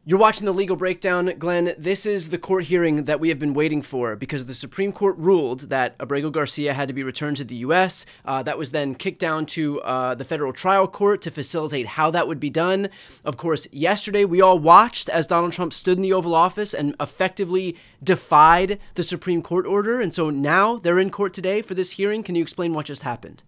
You're watching The Legal Breakdown. Glenn, this is the court hearing that we have been waiting for because the Supreme Court ruled that Abrego Garcia had to be returned to the U.S. That was then kicked down to the federal trial court to facilitate how that would be done. Of course, yesterday we all watched as Donald Trump stood in the Oval Office and effectively defied the Supreme Court order. And so now they're in court today for this hearing. Can you explain what just happened?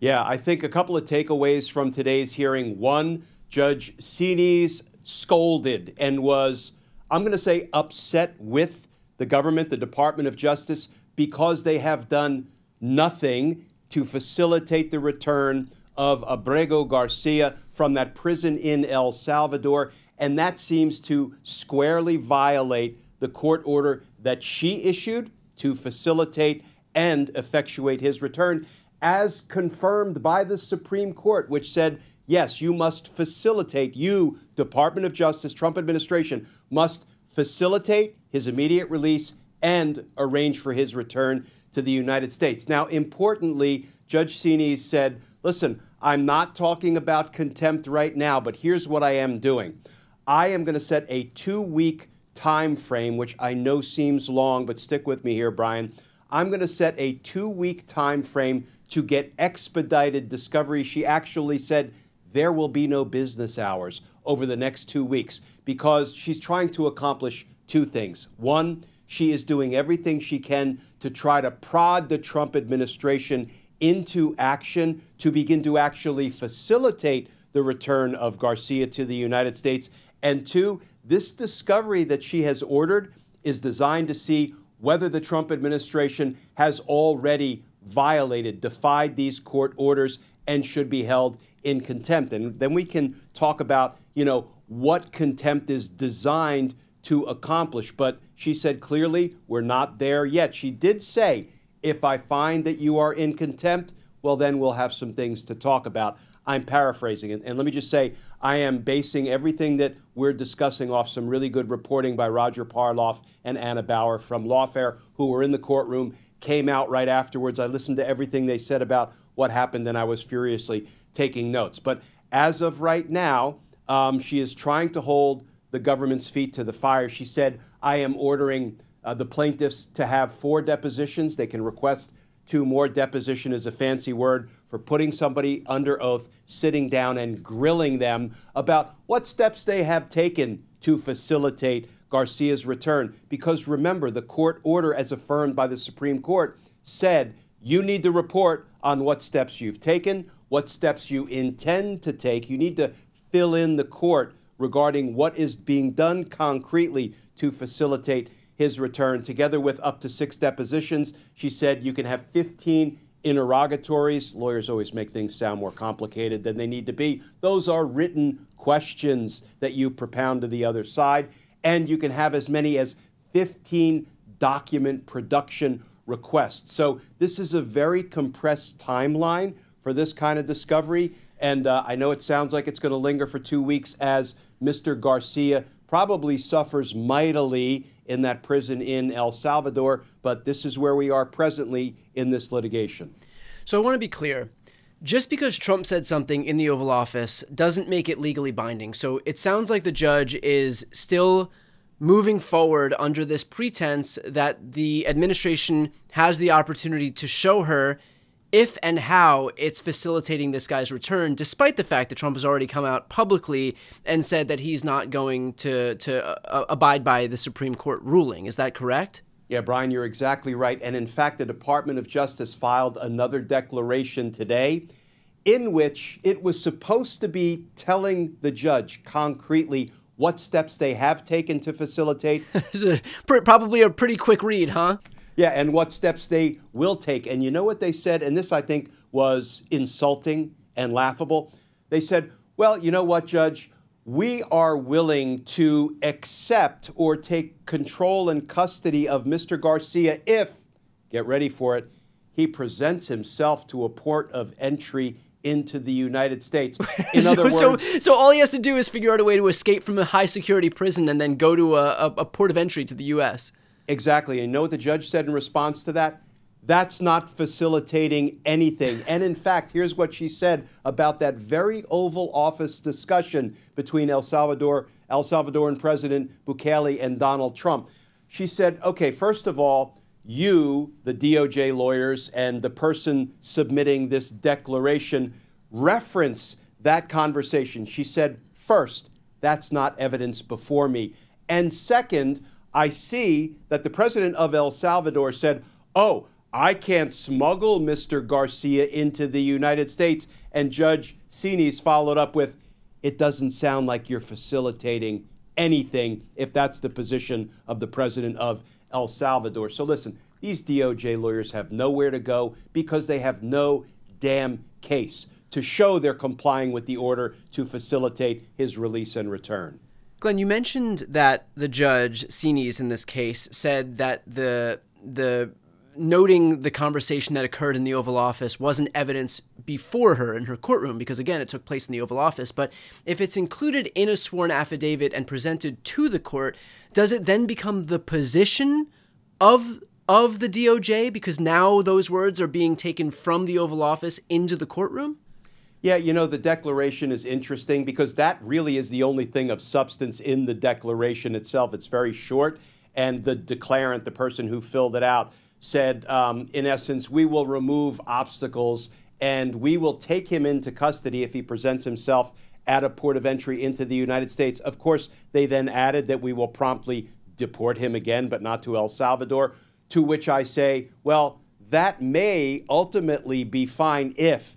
Yeah, I think a couple of takeaways from today's hearing. One, Judge Sines scolded and was, I'm going to say, upset with the government, the Department of Justice, because they have done nothing to facilitate the return of Abrego Garcia from that prison in El Salvador. And that seems to squarely violate the court order that she issued to facilitate and effectuate his return, as confirmed by the Supreme Court, which said, yes, you must facilitate, you, Department of Justice, Trump administration, must facilitate his immediate release and arrange for his return to the United States. Now, importantly, Judge Sines said, listen, I'm not talking about contempt right now, but here's what I am doing. I am going to set a 2-week time frame, which I know seems long, but stick with me here, Brian. I'm going to set a 2-week time frame to get expedited discovery. She actually said there will be no business hours over the next 2 weeks because she's trying to accomplish two things. One, she is doing everything she can to try to prod the Trump administration into action to begin to actually facilitate the return of Garcia to the United States. And two, this discovery that she has ordered is designed to see whether the Trump administration has already violated, defied these court orders and should be held in contempt. And then we can talk about, what contempt is designed to accomplish. But she said clearly, we're not there yet. She did say, if I find that you are in contempt, well, then we'll have some things to talk about. I'm paraphrasing it. And let me just say, I am basing everything that we're discussing off some really good reporting by Roger Parloff and Anna Bauer from Lawfare, who were in the courtroom, came out right afterwards. I listened to everything they said about what happened, and I was furiously taking notes. But as of right now, she is trying to hold the government's feet to the fire. She said, I am ordering the plaintiffs to have 4 depositions. They can request 2 more. Deposition is a fancy word for putting somebody under oath, sitting down and grilling them about what steps they have taken to facilitate Garcia's return. Because remember, the court order, as affirmed by the Supreme Court, said you need to report on what steps you've taken, what steps you intend to take. You need to fill in the court regarding what is being done concretely to facilitate his return, together with up to 6 depositions. She said you can have 15 interrogatories. Lawyers always make things sound more complicated than they need to be. Those are written questions that you propound to the other side. And you can have as many as 15 document production requests. So this is a very compressed timeline for this kind of discovery. And I know it sounds like it's going to linger for 2 weeks as Mr. Garcia probably suffers mightily in that prison in El Salvador. But this is where we are presently in this litigation. So I want to be clear. Just because Trump said something in the Oval Office doesn't make it legally binding. So it sounds like the judge is still moving forward under this pretense that the administration has the opportunity to show her if and how it's facilitating this guy's return, despite the fact that Trump has already come out publicly and said that he's not going to abide by the Supreme Court ruling. Is that correct? Yeah, Brian, you're exactly right. And in fact, the Department of Justice filed another declaration today in which it was supposed to be telling the judge concretely what steps they have taken to facilitate. Probably a pretty quick read, huh? Yeah, and what steps they will take. And you know what they said? And this, I think, was insulting and laughable. They said, well, you know what, Judge? We are willing to accept or take control and custody of Mr. Garcia if, get ready for it, he presents himself to a port of entry into the United States. In other words, so all he has to do is figure out a way to escape from a high security prison and then go to a port of entry to the U.S. Exactly. And you know what the judge said in response to that? That's not facilitating anything. And in fact, here's what she said about that very Oval Office discussion between El Salvador El Salvadoran President Bukele and Donald Trump. She said, okay, first of all, you, the DOJ lawyers, and the person submitting this declaration reference that conversation. She said, first, that's not evidence before me. And second, I see that the president of El Salvador said, oh, I can't smuggle Mr. Garcia into the United States. And Judge Sines followed up with, it doesn't sound like you're facilitating anything if that's the position of the president of El Salvador. So listen, these DOJ lawyers have nowhere to go because they have no damn case to show they're complying with the order to facilitate his release and return. Glenn, you mentioned that the judge, Sines in this case, said that the noting the conversation that occurred in the Oval Office wasn't evidence before her in her courtroom because, again, it took place in the Oval Office. But if it's included in a sworn affidavit and presented to the court, does it then become the position of the DOJ because now those words are being taken from the Oval Office into the courtroom? Yeah, you know, the declaration is interesting because that really is the only thing of substance in the declaration itself. It's very short, and the declarant, the person who filled it out, said, in essence, we will remove obstacles and we will take him into custody if he presents himself at a port of entry into the United States. Of course, they then added that we will promptly deport him again, but not to El Salvador, to which I say, well, that may ultimately be fine if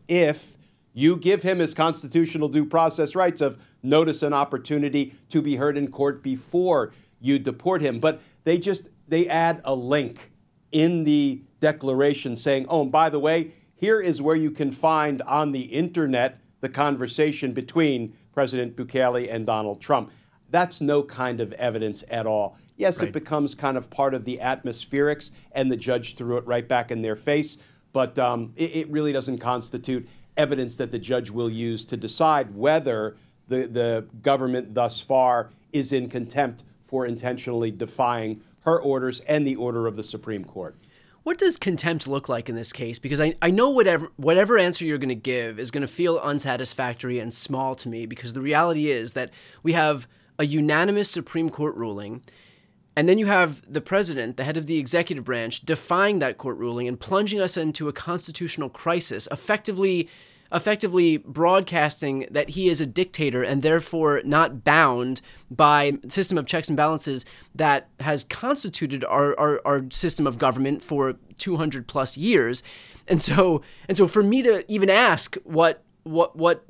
you give him his constitutional due process rights of notice and opportunity to be heard in court before you deport him. But they add a link in the declaration saying, oh, and by the way, here is where you can find on the internet the conversation between President Bukele and Donald Trump. That's no kind of evidence at all. Yes, right. It becomes kind of part of the atmospherics, and the judge threw it right back in their face, but it really doesn't constitute evidence that the judge will use to decide whether the government thus far is in contempt for intentionally defying her orders and the order of the Supreme Court. What does contempt look like in this case? Because I know whatever answer you're going to give is going to feel unsatisfactory and small to me, because the reality is that we have a unanimous Supreme Court ruling, and then you have the president, the head of the executive branch, defying that court ruling and plunging us into a constitutional crisis, effectively broadcasting that he is a dictator and therefore not bound by a system of checks and balances that has constituted our system of government for 200 plus years. And so for me to even ask what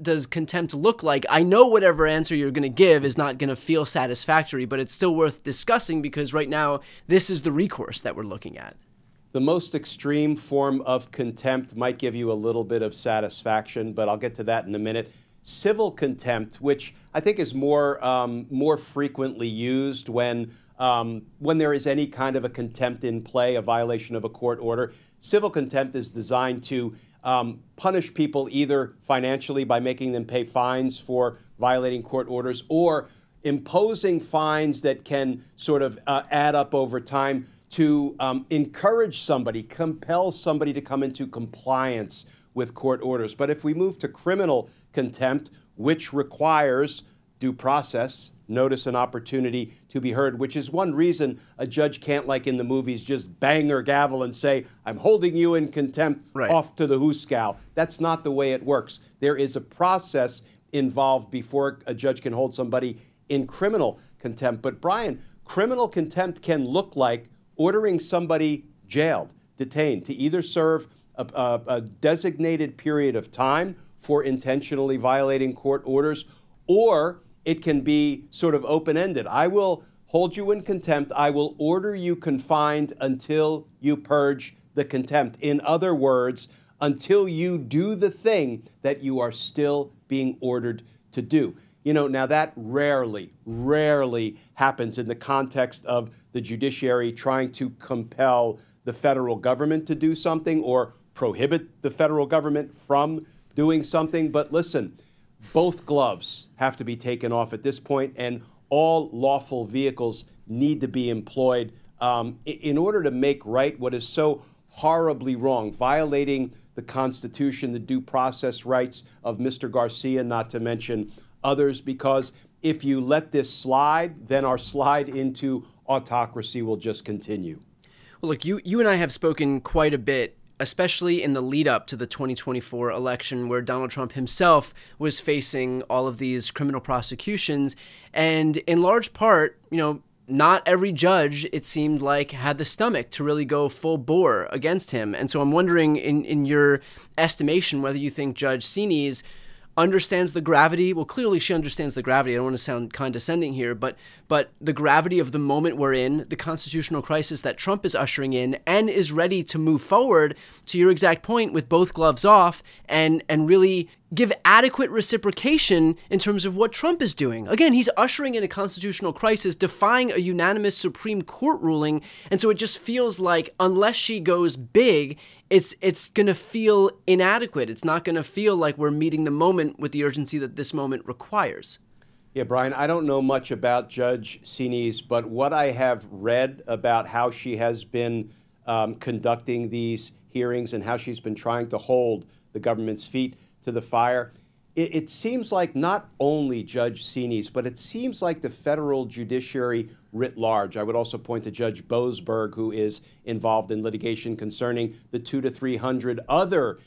does contempt look like, I know whatever answer you're going to give is not going to feel satisfactory, but it's still worth discussing because right now this is the recourse that we're looking at. The most extreme form of contempt might give you a little bit of satisfaction, but I'll get to that in a minute. Civil contempt, which I think is more frequently used when there is any kind of a contempt in play, a violation of a court order. Civil contempt is designed to punish people either financially by making them pay fines for violating court orders or imposing fines that can sort of add up over time to encourage somebody, compel somebody to come into compliance with court orders. But if we move to criminal contempt, which requires due process, notice and opportunity to be heard, which is one reason a judge can't, like in the movies, just bang her gavel and say, I'm holding you in contempt, right, off to the hoosegow. That's not the way it works. There is a process involved before a judge can hold somebody in criminal contempt. But Brian, criminal contempt can look like ordering somebody jailed, detained, to either serve a designated period of time for intentionally violating court orders, or it can be sort of open-ended. I will hold you in contempt. I will order you confined until you purge the contempt. In other words, until you do the thing that you are still being ordered to do. You know, now that rarely happens in the context of the judiciary trying to compel the federal government to do something or prohibit the federal government from doing something. But listen, both gloves have to be taken off at this point, and all lawful vehicles need to be employed in order to make right what is so horribly wrong, violating the Constitution, the due process rights of Mr. Garcia, not to mention others, because if you let this slide, then our slide into autocracy will just continue. Well, look, you and I have spoken quite a bit, especially in the lead up to the 2024 election, where Donald Trump himself was facing all of these criminal prosecutions. And in large part, not every judge, it seemed like, had the stomach to really go full bore against him. And so I'm wondering, in your estimation, whether you think Judge Sines understands the gravity. Well, clearly she understands the gravity. I don't want to sound condescending here, but the gravity of the moment we're in, the constitutional crisis that Trump is ushering in, and is ready to move forward, to your exact point, with both gloves off, and really give adequate reciprocation in terms of what Trump is doing. Again, he's ushering in a constitutional crisis, defying a unanimous Supreme Court ruling, and so it just feels like unless she goes big, it's going to feel inadequate. It's not going to feel like we're meeting the moment with the urgency that this moment requires. Yeah, Brian, I don't know much about Judge Sines, but what I have read about how she has been conducting these hearings and how she's been trying to hold the government's feet to the fire, it seems like not only Judge Sines, but it seems like the federal judiciary writ large. I would also point to Judge Boasberg, who is involved in litigation concerning the 200 to 300 other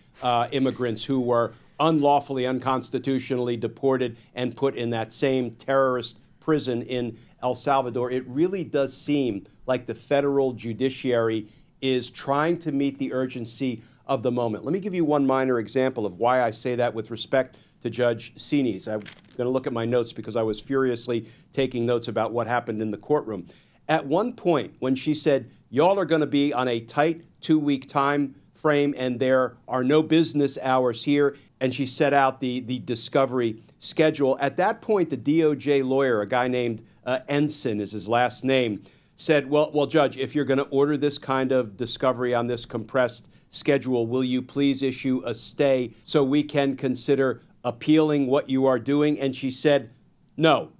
immigrants who were unlawfully, unconstitutionally deported and put in that same terrorist prison in El Salvador. It really does seem like the federal judiciary is trying to meet the urgency of the moment. Let me give you one minor example of why I say that with respect to Judge Sines. I'm going to look at my notes because I was furiously taking notes about what happened in the courtroom. At one point, when she said, y'all are going to be on a tight 2-week time frame and there are no business hours here, and she set out the discovery schedule, at that point, the DOJ lawyer, a guy named Ensign is his last name, said, well, Judge, if you're going to order this kind of discovery on this compressed schedule, will you please issue a stay so we can consider appealing what you are doing? And she said, no.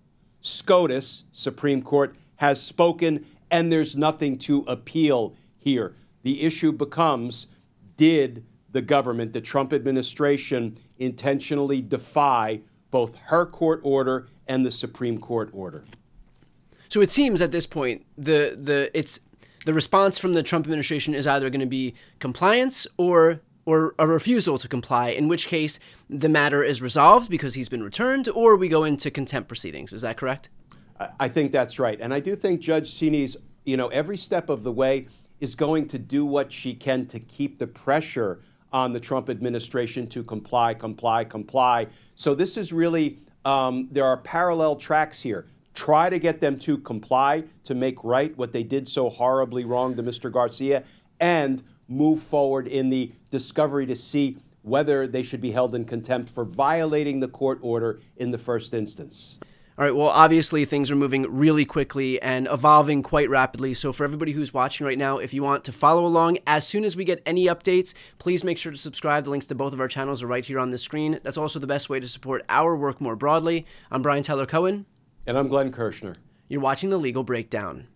SCOTUS, Supreme Court, has spoken, and there's nothing to appeal here. The issue becomes, did the government, the Trump administration, intentionally defy both her court order and the Supreme Court order? So it seems at this point, the response from the Trump administration is either going to be compliance or a refusal to comply, in which case the matter is resolved because he's been returned, or we go into contempt proceedings. Is that correct? I think that's right. And I do think Judge Sines, every step of the way is going to do what she can to keep the pressure on the Trump administration to comply. So this is really, there are parallel tracks here. Try to get them to comply, to make right what they did so horribly wrong to Mr. Garcia, and move forward in the discovery to see whether they should be held in contempt for violating the court order in the first instance. All right, well, obviously things are moving really quickly and evolving quite rapidly. So for everybody who's watching right now, if you want to follow along, as soon as we get any updates, please make sure to subscribe. The links to both of our channels are right here on the screen. That's also the best way to support our work more broadly. I'm Brian Tyler Cohen. And I'm Glenn Kirshner. You're watching The Legal Breakdown.